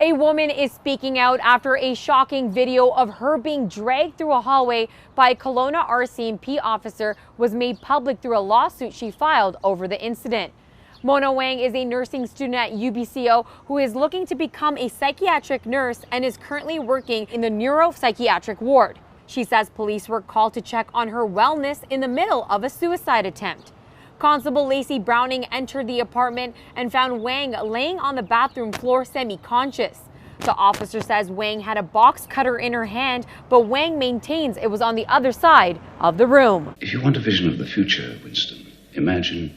A woman is speaking out after a shocking video of her being dragged through a hallway by a Kelowna RCMP officer was made public through a lawsuit she filed over the incident. Mona Wang is a nursing student at UBCO who is looking to become a psychiatric nurse and is currently working in the neuropsychiatric ward. She says police were called to check on her wellness in the middle of a suicide attempt. Constable Lacey Browning entered the apartment and found Wang laying on the bathroom floor semi-conscious. The officer says Wang had a box cutter in her hand, but Wang maintains it was on the other side of the room. If you want a vision of the future, Winston, imagine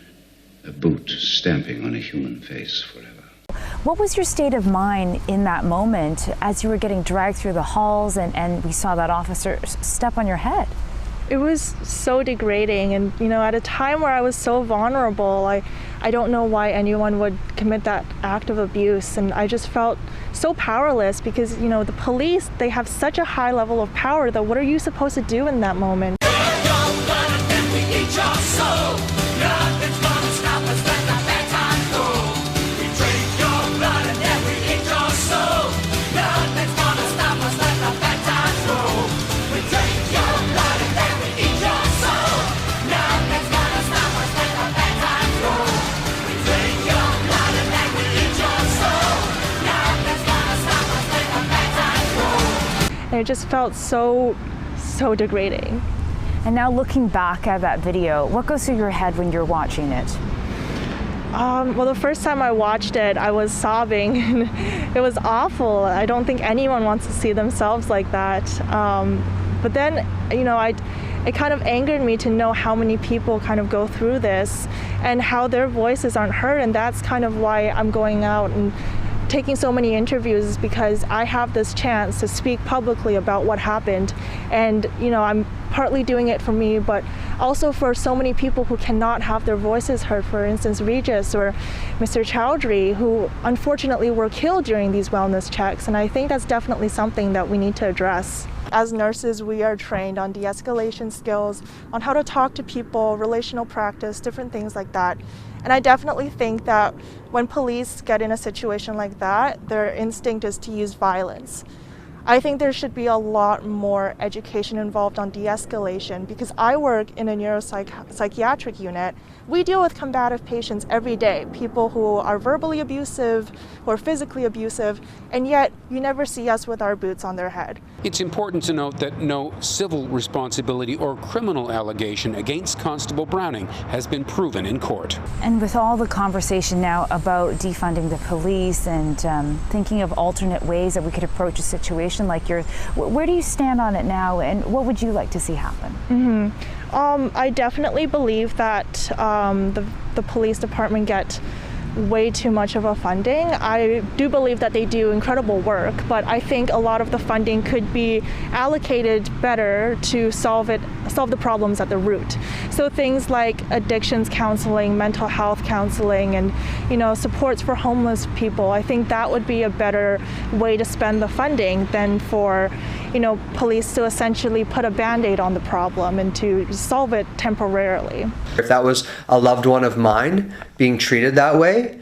a boot stamping on a human face forever. What was your state of mind in that moment as you were getting dragged through the halls and we saw that officer step on your head? It was so degrading, and at a time where I was so vulnerable, I don't know why anyone would commit that act of abuse, and I just felt so powerless because the police, they have such a high level of power that what are you supposed to do in that moment? It just felt so degrading. And now looking back at that video, what goes through your head when you're watching it? Well, the first time I watched it, I was sobbing. And it was awful. I don't think anyone wants to see themselves like that. But then, it kind of angered me to know how many people kind of go through this and how their voices aren't heard. And that's kind of why I'm going out and taking so many interviews, is because I have this chance to speak publicly about what happened. And I'm partly doing it for me, but also for so many people who cannot have their voices heard. For instance, Regis or Mr. Chowdhury, who unfortunately were killed during these wellness checks. And I think that's definitely something that we need to address. As nurses, we are trained on de-escalation skills, on how to talk to people, relational practice, different things like that. And I definitely think that when police get in a situation like that, their instinct is to use violence. I think there should be a lot more education involved on de-escalation, because I work in a neuropsychiatric unit. We deal with combative patients every day, people who are verbally abusive, who are physically abusive, and yet you never see us with our boots on their head. It's important to note that no civil responsibility or criminal allegation against Constable Browning has been proven in court. And with all the conversation now about defunding the police and thinking of alternate ways that we could approach a situation like yours, where do you stand on it now, and what would you like to see happen? I definitely believe that the police department get way too much of a funding. I do believe that they do incredible work, but I think a lot of the funding could be allocated better to solve the problems at the root. So things like addictions counseling, mental health counseling, and supports for homeless people. I think that would be a better way to spend the funding than for police to essentially put a band-aid on the problem and to solve it temporarily. If that was a loved one of mine being treated that way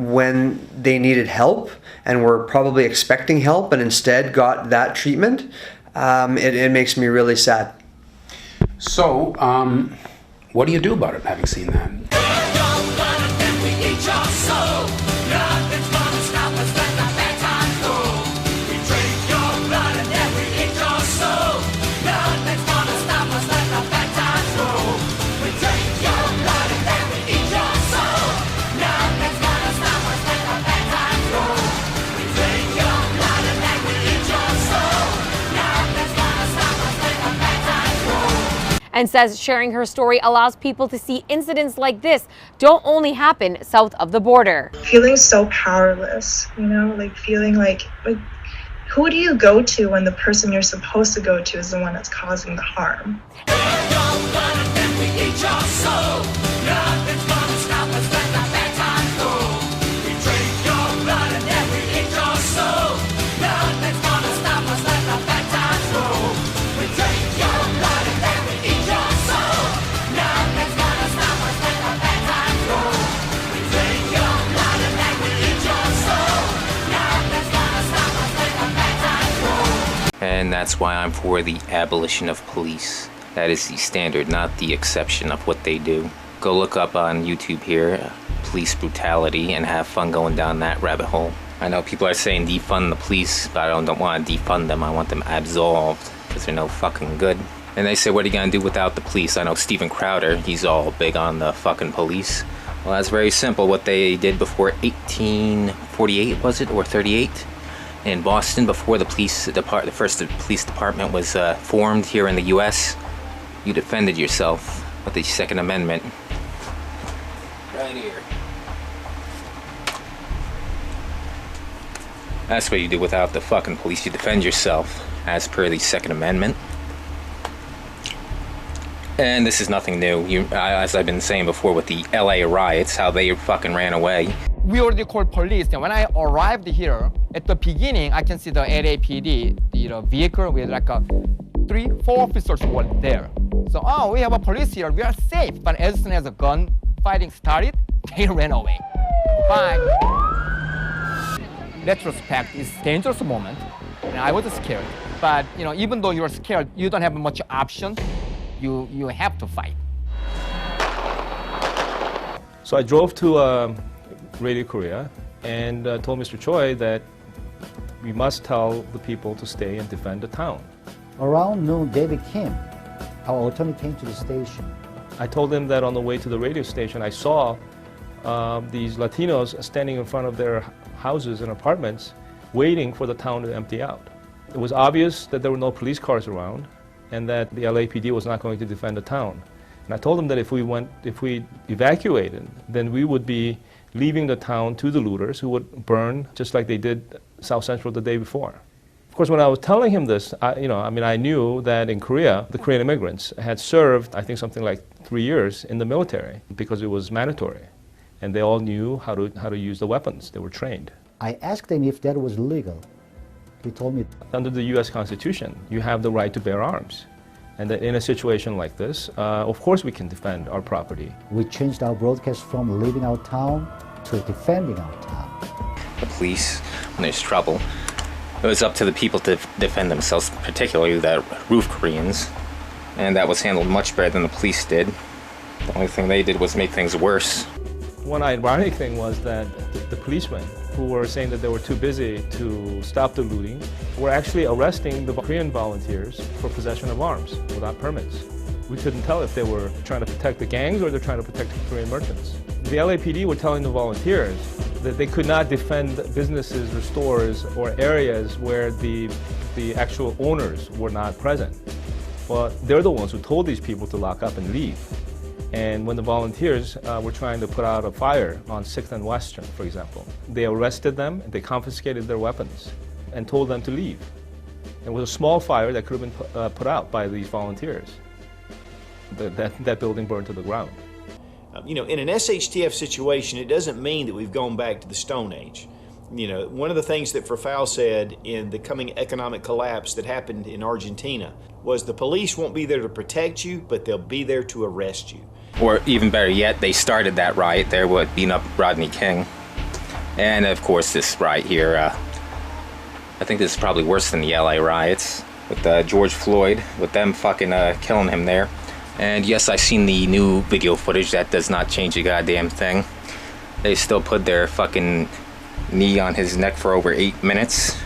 when they needed help and were probably expecting help and instead got that treatment, it makes me really sad. So, what do you do about it, having seen that? And says sharing her story allows people to see incidents like this don't only happen south of the border. Feeling so powerless, feeling like who do you go to when the person you're supposed to go to is the one that's causing the harm? And that's why I'm for the abolition of police. That is the standard, not the exception of what they do. Go look up on YouTube here, police brutality, and have fun going down that rabbit hole. I know people are saying defund the police, but I don't want to defund them. I want them absolved, because they're no fucking good. And they say, what are you gonna do without the police? I know Steven Crowder, he's all big on the fucking police. Well, that's very simple. What they did before 1848, was it, or 38? In Boston, before the first police department was formed here in the U.S., you defended yourself with the Second Amendment. Right here. That's what you do without the fucking police. You defend yourself as per the Second Amendment. And this is nothing new. As I've been saying before with the LA riots, how they fucking ran away. We already called police, and when I arrived here, at the beginning, I can see the LAPD, the vehicle with like 3-4 officers were there. So, oh, we have a police here, we are safe. But as soon as the gun fighting started, they ran away. Bye. Retrospect is a dangerous moment, and I was scared. But even though you're scared, you don't have much option. You have to fight. So I drove to Radio Korea and told Mr. Choi that we must tell the people to stay and defend the town. Around noon, David Kim, our attorney, came to the station. I told him that on the way to the radio station, I saw these Latinos standing in front of their houses and apartments waiting for the town to empty out. It was obvious that there were no police cars around and that the LAPD was not going to defend the town. And I told them that if we evacuated, then we would be leaving the town to the looters who would burn just like they did South Central the day before. Of course, when I was telling him this, I knew that in Korea, the Korean immigrants had served, I think, something like 3 years in the military because it was mandatory. And they all knew how to use the weapons. They were trained. I asked him if that was legal. He told me, under the U.S. Constitution, you have the right to bear arms. And that in a situation like this, of course we can defend our property. We changed our broadcast from leaving our town to defending our town. The police, when there's trouble, it was up to the people to defend themselves, particularly the roof Koreans. And that was handled much better than the police did. The only thing they did was make things worse. One ironic thing was that the policemen who were saying that they were too busy to stop the looting were actually arresting the Korean volunteers for possession of arms without permits. We couldn't tell if they were trying to protect the gangs or they're trying to protect the Korean merchants. The LAPD were telling the volunteers that they could not defend businesses or stores or areas where the actual owners were not present. Well, they're the ones who told these people to lock up and leave. And when the volunteers were trying to put out a fire on 6th and Western, for example, they arrested them, and they confiscated their weapons and told them to leave. It was a small fire that could have been put out by these volunteers. That building burned to the ground. In an SHTF situation, it doesn't mean that we've gone back to the Stone Age. One of the things that Verfal said in the coming economic collapse that happened in Argentina was the police won't be there to protect you, but they'll be there to arrest you. Or even better yet, they started that riot there with beating up Rodney King. And of course this riot here, I think this is probably worse than the LA riots with George Floyd, with them fucking killing him there. And yes, I've seen the new video footage. That does not change a goddamn thing. They still put their fucking knee on his neck for over 8 minutes.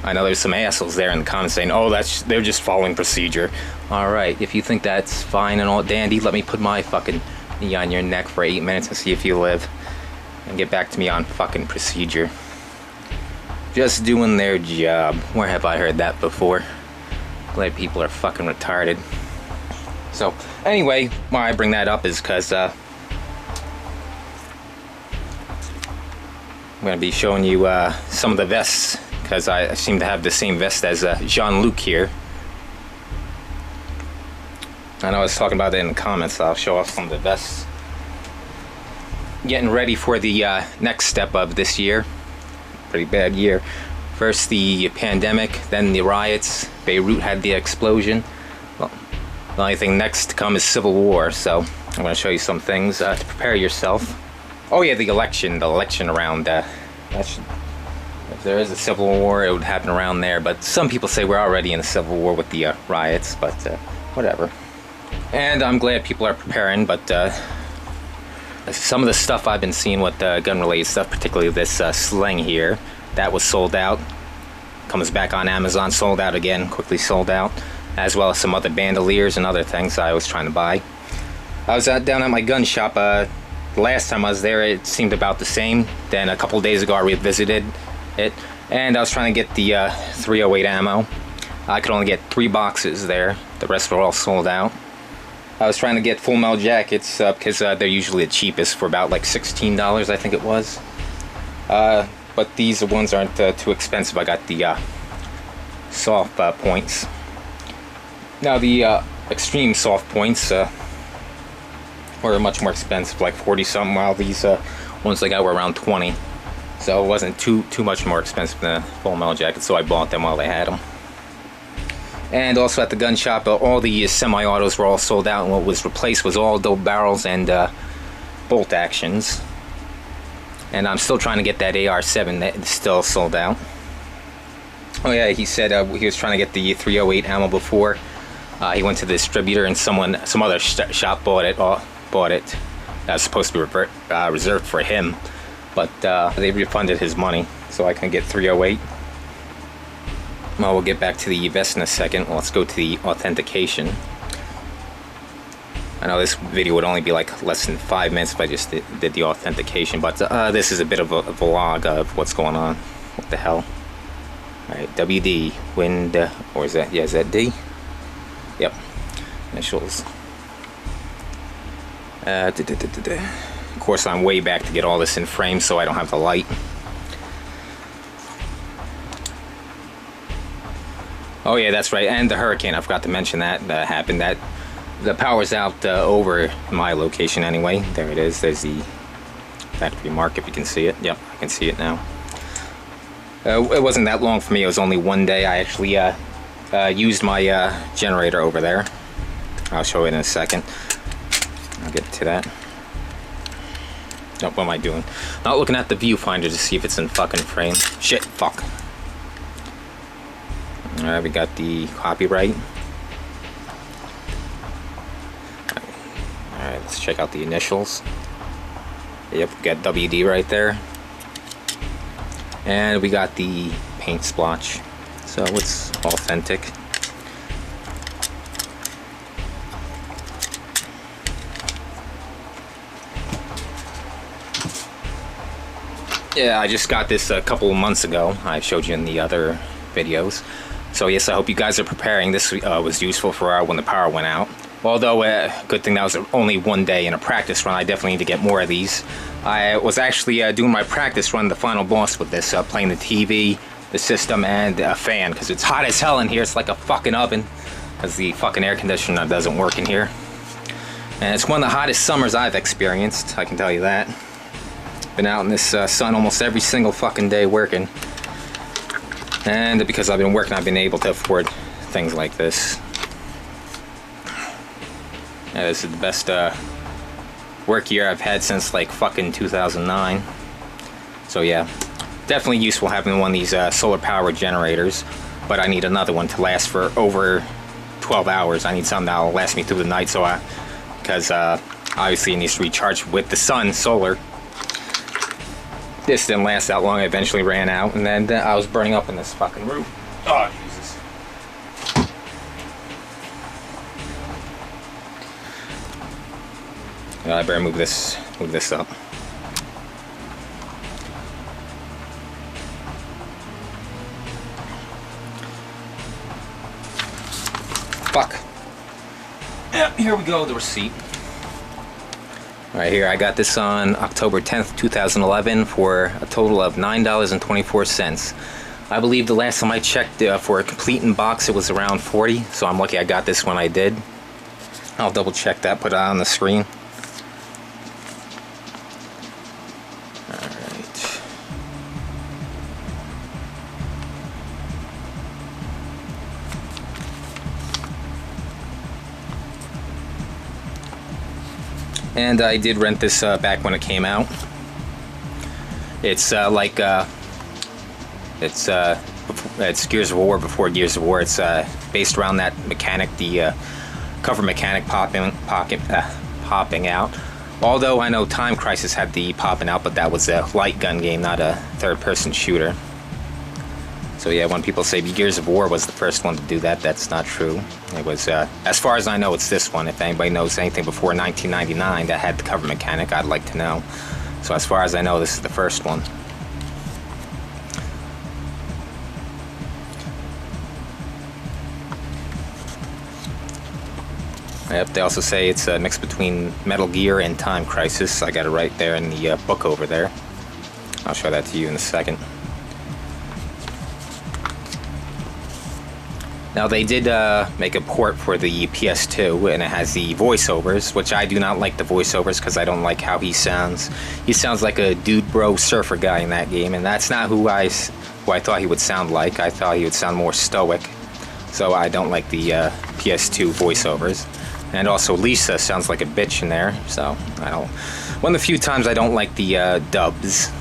I know there's some assholes there in the comments saying, oh, they're just following procedure. All right, if you think that's fine and all dandy, let me put my fucking knee on your neck for 8 minutes and see if you live. And get back to me on fucking procedure. Just doing their job. Where have I heard that before? Glad people are fucking retarded. So, anyway, why I bring that up is because I'm going to be showing you some of the vests, because I seem to have the same vest as Jean-Luc here. I know I was talking about that in the comments, so I'll show off some of the vests. Getting ready for the next step of this year. Pretty bad year. First the pandemic, then the riots. Beirut had the explosion. Well, the only thing next to come is civil war, so I'm going to show you some things to prepare yourself. Oh yeah, the election around, that should there is a civil war, it would happen around there. But some people say we're already in a civil war with the riots, but whatever. And I'm glad people are preparing, but some of the stuff I've been seeing with gun-related stuff, particularly this sling here, that was sold out. Comes back on Amazon, sold out again, quickly sold out. As well as some other bandoliers and other things I was trying to buy. I was down at my gun shop. The last time I was there, it seemed about the same. Then a couple days ago, I revisited it, and I was trying to get the 308 ammo. I could only get 3 boxes there. The rest were all sold out. I was trying to get full metal jackets because they're usually the cheapest for about like $16, I think it was. But these ones aren't too expensive. I got the soft points. Now the extreme soft points were much more expensive, like 40 something, while these ones I got were around 20. So it wasn't too much more expensive than a full metal jacket, so I bought them while they had them. And also at the gun shop, all the semi-autos were all sold out, and what was replaced was all double barrels and bolt actions. And I'm still trying to get that AR-7 that's still sold out. Oh yeah, he said he was trying to get the 308 ammo before. He went to the distributor, and some other shop bought it. That was supposed to be reserved for him, but they refunded his money, so I can get 308. Well, we'll get back to the vest in a second. Let's go to the authentication. I know this video would only be like less than 5 minutes if I just did the authentication, but this is a bit of a vlog of what's going on. What the hell? Alright, WD, wind, or is that, yeah, is that D? Yep, initials. Of course, I'm way back to get all this in frame so I don't have the light. Oh yeah, that's right, and the hurricane, I forgot to mention that happened. That the power's out over my location anyway. There it is, there's the factory mark if you can see it. Yep, I can see it now. It wasn't that long for me, it was only one day. I actually used my generator over there. I'll show it in a second. I'll get to that. Oh, what am I doing? Not looking at the viewfinder to see if it's in fucking frame. Shit, fuck. Alright, we got the copyright. Alright, let's check out the initials. Yep, we got WD right there. And we got the paint splotch. So it's authentic. Yeah, I just got this a couple of months ago. I showed you in the other videos. So yes, I hope you guys are preparing. This was useful for when the power went out. Although, good thing that was only one day in a practice run. I definitely need to get more of these. I was actually doing my practice run, the final boss with this, playing the TV, the system, and a fan, because it's hot as hell in here. It's like a fucking oven, because the fucking air conditioner doesn't work in here. And it's one of the hottest summers I've experienced, I can tell you that. Been out in this sun almost every single fucking day working. And because I've been working, I've been able to afford things like this. Yeah, this is the best work year I've had since like fucking 2009. So yeah, definitely useful having one of these solar power generators. But I need another one to last for over 12 hours. I need something that'll last me through the night, so because obviously it needs to recharge with the sun, solar. This didn't last that long. I eventually ran out, and then I was burning up in this fucking room. Oh, Jesus. I better move this up. Fuck. Yep, here we go, the receipt. Right here, I got this on October 10th, 2011 for a total of $9.24. I believe the last time I checked for a complete in box it was around 40, so I'm lucky I got this when I did. I'll double check that, put it on the screen. Alright. And I did rent this back when it came out. It's like It's Gears of War before Gears of War. It's based around that mechanic, the cover mechanic popping out. Although I know Time Crisis had the popping out, but that was a light gun game, not a third-person shooter. So yeah, when people say Gears of War was the first one to do that, that's not true. It was, as far as I know, it's this one. If anybody knows anything before 1999 that had the cover mechanic, I'd like to know. So as far as I know, this is the first one. Yep, they also say it's a mix between Metal Gear and Time Crisis. I got it right there in the book over there. I'll show that to you in a second. Now they did make a port for the PS2, and it has the voiceovers, which I do not like the voiceovers because I don't like how he sounds. He sounds like a dude bro surfer guy in that game, and that's not who I thought he would sound like. I thought he would sound more stoic, so I don't like the PS2 voiceovers. And also Lisa sounds like a bitch in there, so I don't. One of the few times I don't like the dubs,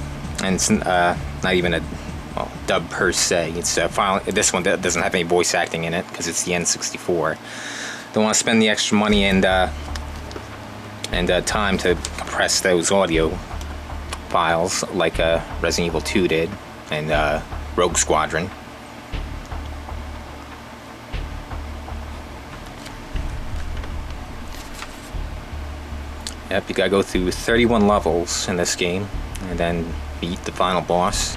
and it's not even a dub per se. It's this one that doesn't have any voice acting in it because it's the N64. Don't want to spend the extra money and time to compress those audio files like Resident Evil 2 did and Rogue Squadron. Yep, you gotta go through 31 levels in this game and then beat the final boss.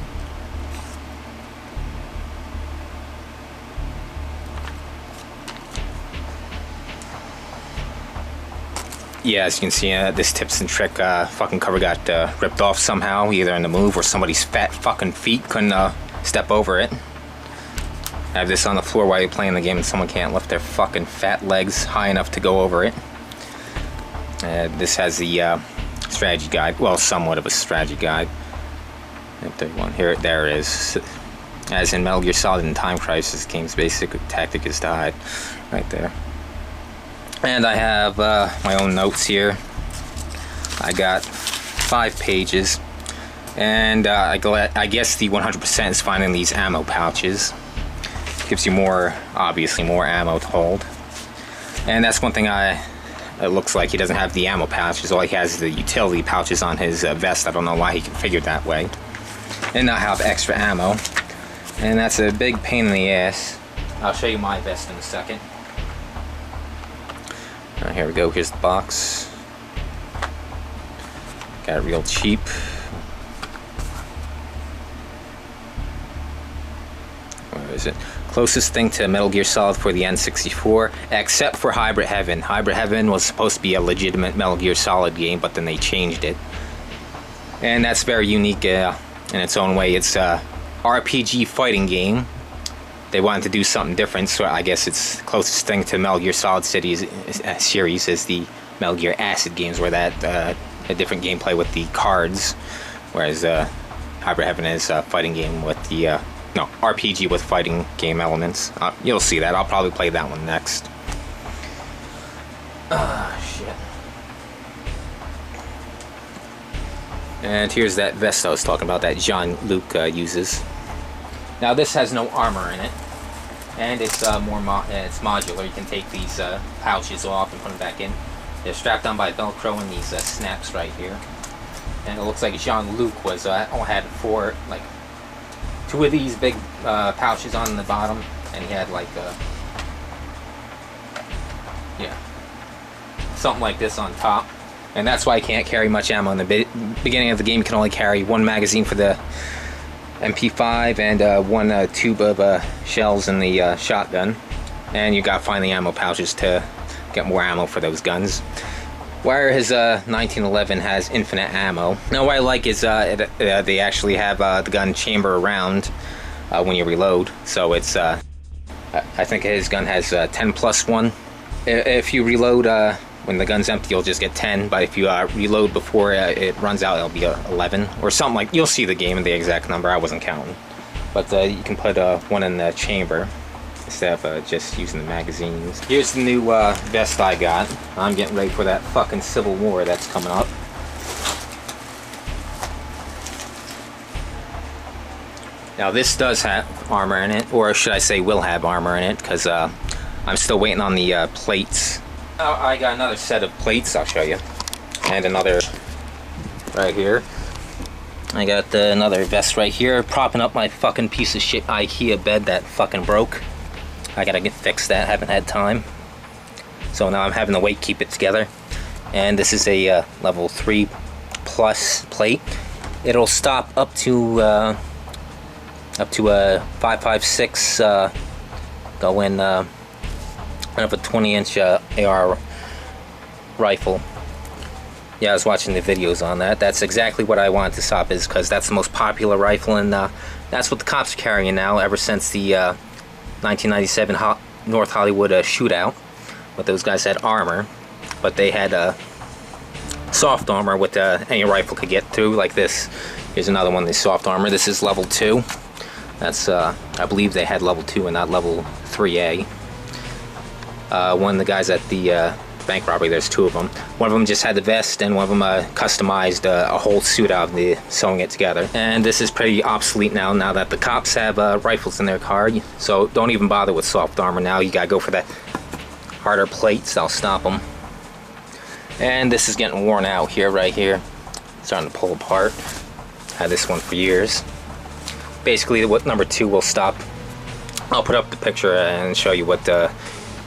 Yeah, as you can see, this tips and trick fucking cover got ripped off somehow, either in the move or somebody's fat fucking feet couldn't step over it. I have this on the floor while you're playing the game and someone can't lift their fucking fat legs high enough to go over it. This has the strategy guide, well, somewhat of a strategy guide. There it is. As in Metal Gear Solid and Time Crisis, game's basic tactic is to hide. Right there. And I have my own notes here. I got 5 pages. And I guess the 100% is finding these ammo pouches. Gives you obviously more ammo to hold. And that's one thing it looks like he doesn't have the ammo pouches. All he has is the utility pouches on his vest. I don't know why he configured that way. And not have extra ammo. And that's a big pain in the ass. I'll show you my vest in a second. Here we go, here's the box. Got it real cheap. Where is it? Closest thing to Metal Gear Solid for the N64, except for Hybrid Heaven. Hybrid Heaven was supposed to be a legitimate Metal Gear Solid game, but then they changed it. And that's very unique in its own way. It's a RPG fighting game. They wanted to do something different, so I guess it's closest thing to Metal Gear Solid series is the Metal Gear Acid games, where that a different gameplay with the cards, whereas Hybrid Heaven is a fighting game with the RPG with fighting game elements. You'll see that. I'll probably play that one next. Shit. And here's that vest I was talking about that Jean-Luc uses. Now this has no armor in it, and it's it's modular. You can take these pouches off and put them back in. They're strapped on by Velcro and these snaps right here. And it looks like Jean-Luc had 2 of these big pouches on the bottom, and he had something like this on top. And that's why I can't carry much ammo. In the beginning of the game, you can only carry 1 magazine for the MP5 and 1 tube of shells in the shotgun, and you gotta find the ammo pouches to get more ammo for those guns. Where his 1911 has infinite ammo. Now what I like is they actually have the gun chamber around when you reload, so it's I think his gun has 10+1. If you reload when the gun's empty, you'll just get 10, but if you reload before it runs out, it'll be 11 or something like. You'll see the game and the exact number. I wasn't counting, but you can put 1 in the chamber instead of just using the magazines. Here's the new vest I got. I'm getting ready for that fucking Civil War that's coming up. Now this does have armor in it, or should I say will have armor in it, because I'm still waiting on the plates. I got another set of plates, I'll show you. And another right here. I got another vest right here, propping up my fucking piece of shit IKEA bed that fucking broke. I gotta get fixed that, haven't had time. So now I'm having to wait, keep it together. And this is a level 3 plus plate. It'll stop up to a 5.56 going of a 20-inch AR rifle. Yeah, I was watching the videos on that. That's exactly what I wanted to stop, is because that's the most popular rifle, and that's what the cops are carrying now ever since the 1997 North Hollywood shootout. But those guys had armor, but they had soft armor with any rifle could get through, like this. Here's another one, this soft armor. This is level 2. That's, I believe they had level 2 and not level 3A. One of the guys at the bank robbery, there's 2 of them. One of them just had the vest, and one of them customized a whole suit out of the sewing it together. And this is pretty obsolete now that the cops have rifles in their car. So don't even bother with soft armor now. You gotta go for the harder plates. That'll stop them. And this is getting worn out here, right here. Starting to pull apart. Had this one for years. Basically, what number 2 will stop. I'll put up the picture and show you what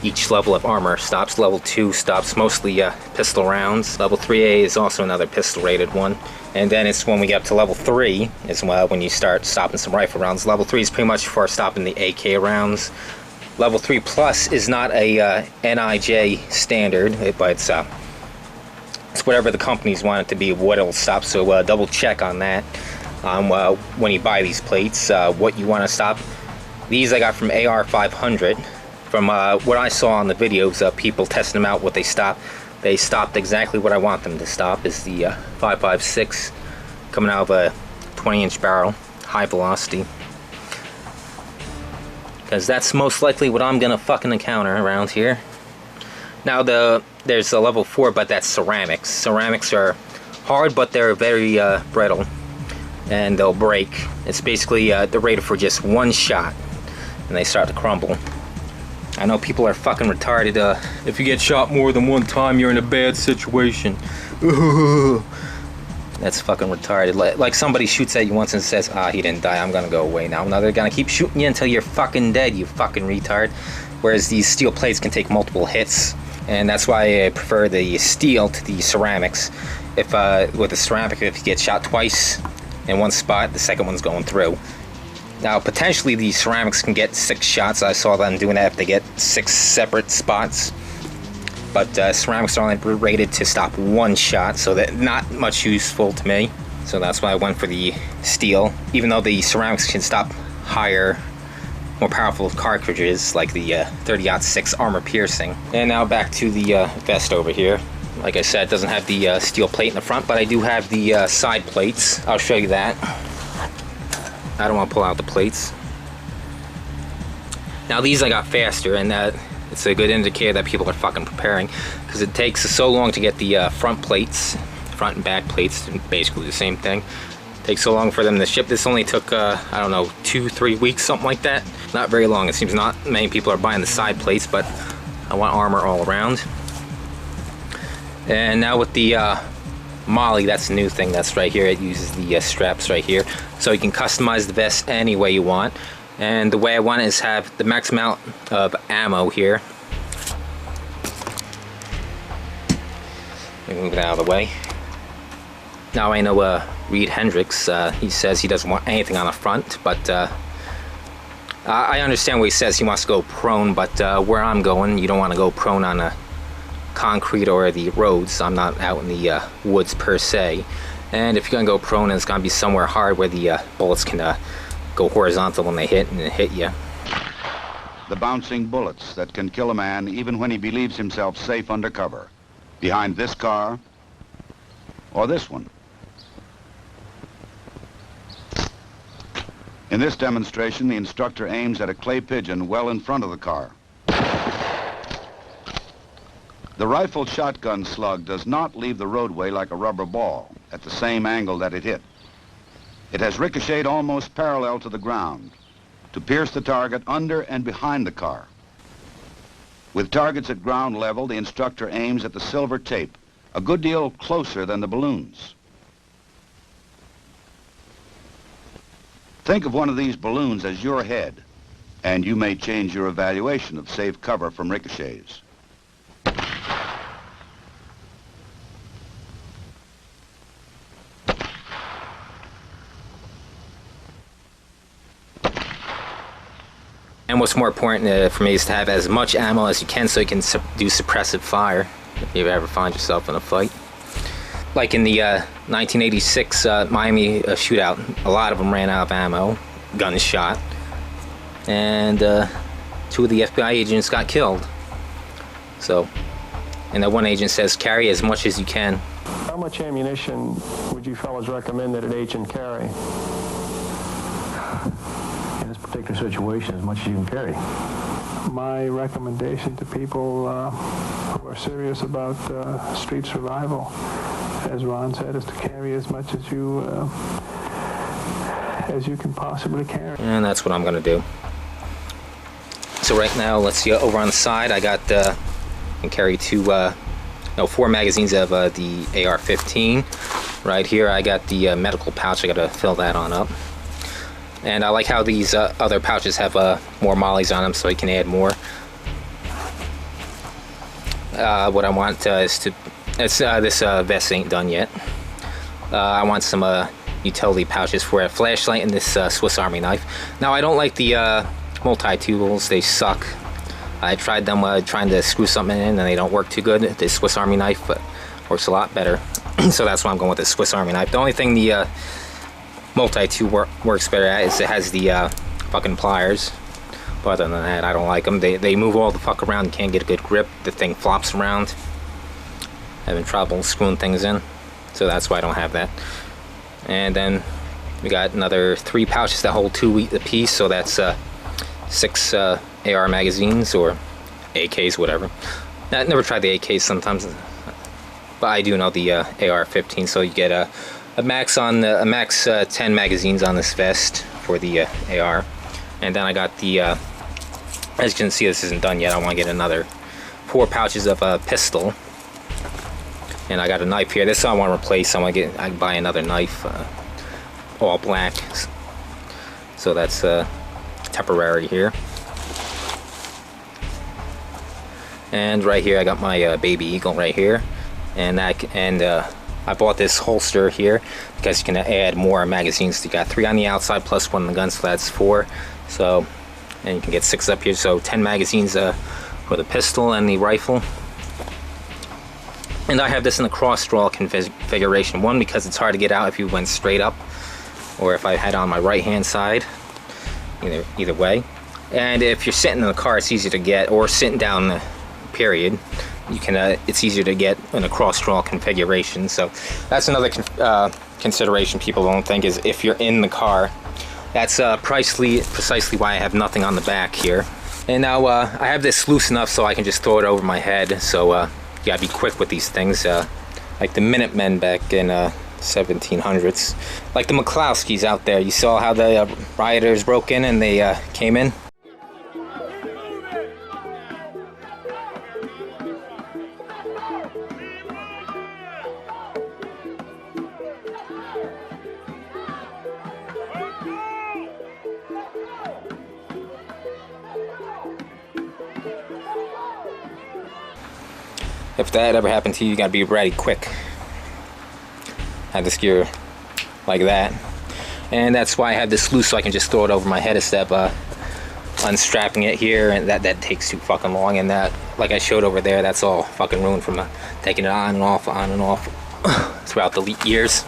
each level of armor stops. Level 2 stops mostly pistol rounds. Level 3A is also another pistol rated one. And then it's when we get up to level 3 is when you start stopping some rifle rounds. Level 3 is pretty much for stopping the AK rounds. Level 3 plus is not a NIJ standard, but it's whatever the companies want it to be, what it'll stop. So double check on that when you buy these plates, what you want to stop. These I got from AR 500. From what I saw on the videos of people testing them out, what they stopped exactly what I want them to stop, is the 5.56 coming out of a 20-inch barrel, high velocity. Because that's most likely what I'm gonna fucking encounter around here. Now there's a level 4, but that's ceramics. Ceramics are hard, but they're very brittle, and they'll break. It's basically they're rated for just one shot, and they start to crumble. I know people are fucking retarded. If you get shot more than one time, you're in a bad situation. That's fucking retarded. Like somebody shoots at you once and says, he didn't die, I'm gonna go away now. Now they're gonna keep shooting you until you're fucking dead, you fucking retard. Whereas these steel plates can take multiple hits. And that's why I prefer the steel to the ceramics. If with the ceramic, if you get shot twice in one spot, the second one's going through. Now, potentially the ceramics can get 6 shots. I saw them doing that if they get 6 separate spots. But ceramics are only rated to stop 1 shot, so that not much useful to me. So that's why I went for the steel. Even though the ceramics can stop higher, more powerful cartridges, like the 30-06 armor piercing. And now back to the vest over here. Like I said, it doesn't have the steel plate in the front, but I do have the side plates. I'll show you that. I don't want to pull out the plates. Now these I got faster, and it's a good indicator that people are fucking preparing, because it takes so long to get the front plates, front and back plates, basically the same thing. It takes so long for them to ship. This only took, I don't know, 2-3 weeks, something like that. Not very long. It seems not many people are buying the side plates, but I want armor all around. And now with the Molly, that's a new thing that's right here. It uses the straps right here, so you can customize the vest any way you want. And the way I want it is have the max amount of ammo here. Let me move it out of the way. Now I know Reed Hendricks, he says he doesn't want anything on the front, but I understand what he says. He wants to go prone, but where I'm going, you don't want to go prone on a concrete or the roads. I'm not out in the woods per se, and if you're gonna go prone, it's gonna be somewhere hard where the bullets can go horizontal when they hit you. The bouncing bullets that can kill a man even when he believes himself safe under cover, behind this car or this one. In this demonstration, the instructor aims at a clay pigeon well in front of the car. The rifle shotgun slug does not leave the roadway like a rubber ball at the same angle that it hit. It has ricocheted almost parallel to the ground to pierce the target under and behind the car. With targets at ground level, the instructor aims at the silver tape, a good deal closer than the balloons. Think of one of these balloons as your head, and you may change your evaluation of safe cover from ricochets. And what's more important for me is to have as much ammo as you can so you can do suppressive fire if you ever find yourself in a fight. Like in the 1986 Miami shootout, a lot of them ran out of ammo, guns shot, and 2 of the FBI agents got killed. So, and that one agent says, carry as much as you can. How much ammunition would you fellas recommend that an agent carry? In this particular situation, as much as you can carry. My recommendation to people who are serious about street survival, as Ron said, is to carry as much as you can possibly carry. And that's what I'm going to do. So right now, let's see, over on the side, I got and carry 4 magazines of the AR-15. Right here, I got the medical pouch. I got to fill that on up. And I like how these other pouches have more mollies on them, so you can add more. What I want is to... this vest ain't done yet. I want some utility pouches for a flashlight and this Swiss Army knife. Now, I don't like the multi-tools. They suck. I tried them trying to screw something in, and they don't work too good. The Swiss Army knife works a lot better. So that's why I'm going with the Swiss Army knife. The only thing the multi-tool works better at is it has the fucking pliers. But other than that, I don't like them. They move all the fuck around. You can't get a good grip. The thing flops around. Having trouble screwing things in. So that's why I don't have that. And then we got another 3 pouches that hold 2 apiece. So that's 6 AR magazines or AKs, whatever. I never tried the AKs sometimes. But I do know the AR-15. So you get a max 10 magazines on this vest for the AR. And then I got the, as you can see, this isn't done yet. I want to get another 4 pouches of a pistol. And I got a knife here. This I want to replace. I buy another knife, all black. So that's temporary here. And right here I got my Baby Eagle right here. And I bought this holster here because you can add more magazines. You got 3 on the outside plus 1 on the gun, so that's 4. So, and you can get 6 up here. So 10 magazines for the pistol and the rifle. And I have this in the cross draw configuration. 1, because it's hard to get out if you went straight up, or if I had on my right hand side. Either way. And if you're sitting in the car, it's easier to get, or sitting down. Period. You can. It's easier to get in a cross draw configuration. So that's another consideration people don't think is if you're in the car. That's precisely why I have nothing on the back here. And now I have this loose enough so I can just throw it over my head. So you gotta be quick with these things. Like the Minutemen back in 1700s. Like the McCloskeys out there. You saw how the rioters broke in and they came in? If that ever happened to you, you gotta be ready quick. Have this gear like that. And that's why I have this loose so I can just throw it over my head instead of unstrapping it here, and that takes too fucking long. And that, like I showed over there, that's all fucking ruined from taking it on and off throughout the years.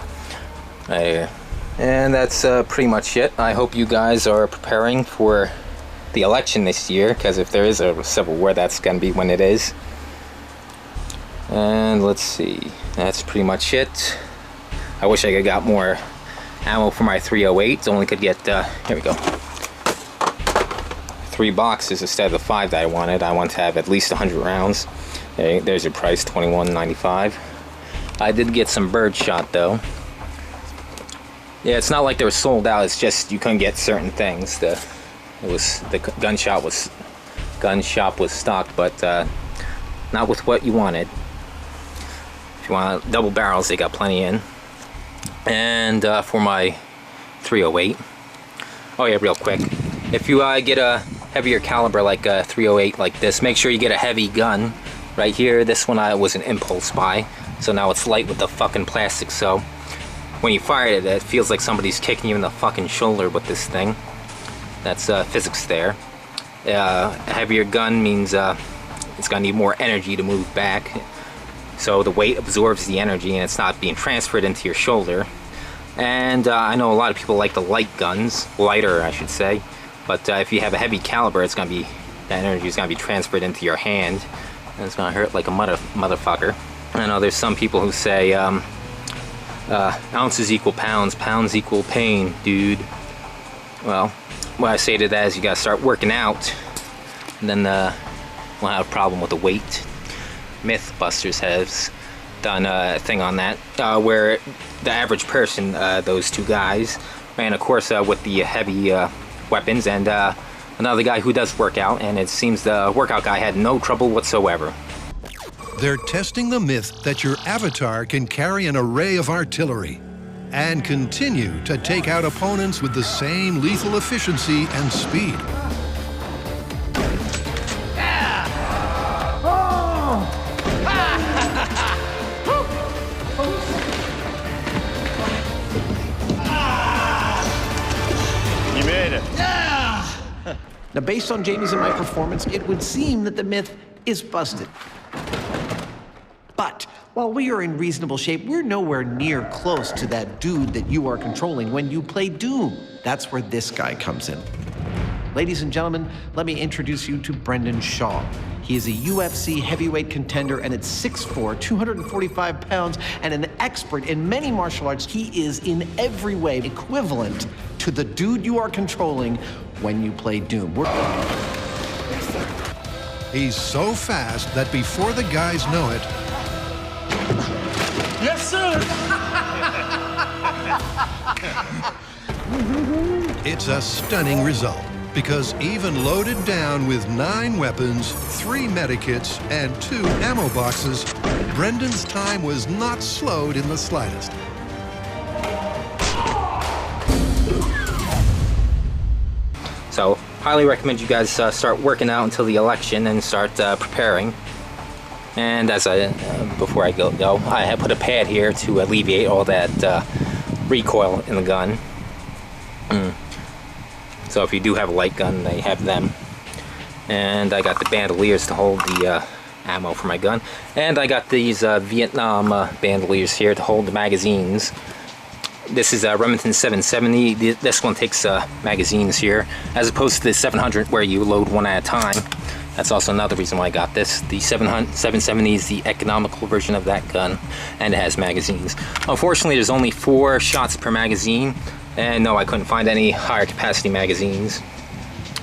And that's pretty much it. I hope you guys are preparing for the election this year, because if there is a civil war, that's gonna be when it is. And let's see, that's pretty much it. I wish I could got more ammo for my 308. Only could get, here we go, 3 boxes instead of the 5 that I wanted. I want to have at least 100 rounds. Okay, there's your price, $21.95. I did get some bird shot though. Yeah, it's not like they were sold out. It's just you couldn't get certain things. The gun shop was stocked, but not with what you wanted. If you want double barrels, they got plenty in. And for my 308. Oh yeah, real quick. If you get a heavier caliber like a 308 like this, make sure you get a heavy gun. Right here, this one was an impulse buy, so now it's light with the fucking plastic, so when you fire it, it feels like somebody's kicking you in the fucking shoulder with this thing. That's physics there. A heavier gun means it's gonna need more energy to move back, so the weight absorbs the energy and it's not being transferred into your shoulder. And I know a lot of people like the light guns, lighter I should say, but if you have a heavy caliber, it's gonna be, that energy is gonna be transferred into your hand, and it's gonna hurt like a motherfucker. I know there's some people who say ounces equal pounds, pounds equal pain, dude. Well, what I say to that is you gotta start working out, and then we'll have a problem with the weight. Mythbusters has done a thing on that, where the average person, those two guys, ran a course with the heavy weapons, and another guy who does work out, and it seems the workout guy had no trouble whatsoever. They're testing the myth that your avatar can carry an array of artillery and continue to take out opponents with the same lethal efficiency and speed. You made it. Now, based on Jamie's and my performance, it would seem that the myth is busted. But while we are in reasonable shape, we're nowhere near close to that dude that you are controlling when you play Doom. That's where this guy comes in. Ladies and gentlemen, let me introduce you to Brendan Shaw. He is a UFC heavyweight contender, and at 6'4", 245 pounds, and an expert in many martial arts. He is in every way equivalent to the dude you are controlling when you play Doom. He's so fast that before the guys know it, Yes, sir! it's a stunning result. Because even loaded down with 9 weapons, 3 medikits, and 2 ammo boxes, Brendan's time was not slowed in the slightest. So, highly recommend you guys start working out until the election and start preparing. And as before I go, I have put a pad here to alleviate all that recoil in the gun. So if you do have a light gun, they have them. And I got the bandoliers to hold the ammo for my gun. And I got these Vietnam bandoliers here to hold the magazines. This is a Remington 770. This one takes magazines here, as opposed to the 700 where you load one at a time. That's also another reason why I got this. The 770 is the economical version of that gun, and it has magazines. Unfortunately, there's only 4 shots per magazine, and no, I couldn't find any higher capacity magazines.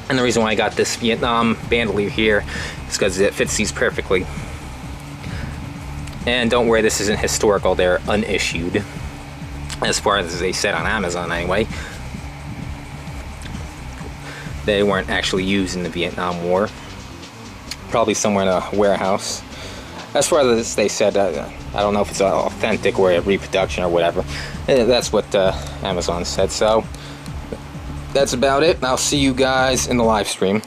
And the reason why I got this Vietnam bandolier here is because it fits these perfectly. And don't worry, this isn't historical, they're unissued. As far as they said on Amazon anyway. They weren't actually used in the Vietnam War. Probably somewhere in a warehouse. As far as they said, I don't know if it's authentic or a reproduction or whatever. That's what Amazon said, so that's about it. I'll see you guys in the live stream.